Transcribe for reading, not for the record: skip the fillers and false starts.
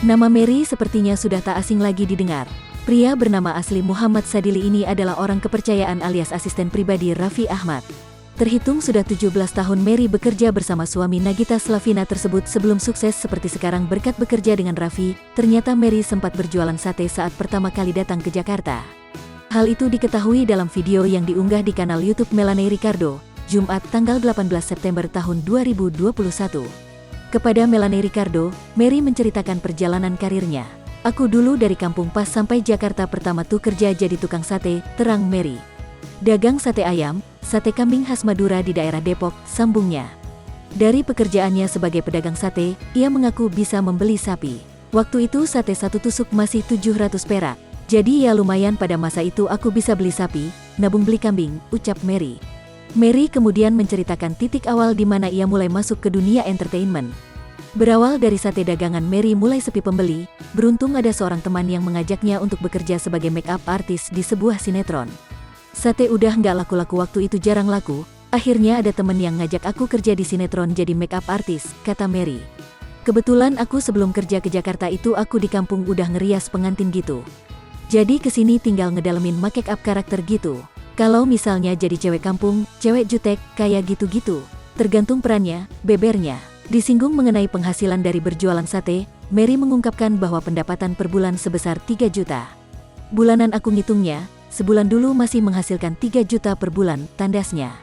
Nama Mary sepertinya sudah tak asing lagi didengar. Pria bernama asli Muhammad Sadili ini adalah orang kepercayaan alias asisten pribadi Raffi Ahmad. Terhitung sudah 17 tahun Mary bekerja bersama suami Nagita Slavina tersebut sebelum sukses seperti sekarang berkat bekerja dengan Raffi. Ternyata Mary sempat berjualan sate saat pertama kali datang ke Jakarta. Hal itu diketahui dalam video yang diunggah di kanal YouTube Melanie Ricardo, Jumat tanggal 18 September tahun 2021. Kepada Melanie Ricardo, Mary menceritakan perjalanan karirnya. "Aku dulu dari kampung pas sampai Jakarta pertama tuh kerja jadi tukang sate," terang Mary. "Dagang sate ayam, sate kambing khas Madura di daerah Depok," sambungnya. Dari pekerjaannya sebagai pedagang sate, ia mengaku bisa membeli sapi. "Waktu itu sate satu tusuk masih 700 perak. Jadi ya lumayan pada masa itu aku bisa beli sapi, nabung beli kambing," ucap Mary. Mary kemudian menceritakan titik awal di mana ia mulai masuk ke dunia entertainment. Berawal dari sate dagangan Mary mulai sepi pembeli, beruntung ada seorang teman yang mengajaknya untuk bekerja sebagai make up artist di sebuah sinetron. "Sate udah nggak laku-laku waktu itu jarang laku, akhirnya ada temen yang ngajak aku kerja di sinetron jadi make up artist," kata Mary. "Kebetulan aku sebelum kerja ke Jakarta itu aku di kampung udah ngerias pengantin gitu. Jadi kesini tinggal ngedalemin make up karakter gitu. Kalau misalnya jadi cewek kampung, cewek jutek, kayak gitu-gitu. Tergantung perannya, bebernya." Disinggung mengenai penghasilan dari berjualan sate, Mary mengungkapkan bahwa pendapatan per bulan sebesar 3 juta. "Bulanan aku ngitungnya, sebulan dulu masih menghasilkan 3 juta per bulan," tandasnya.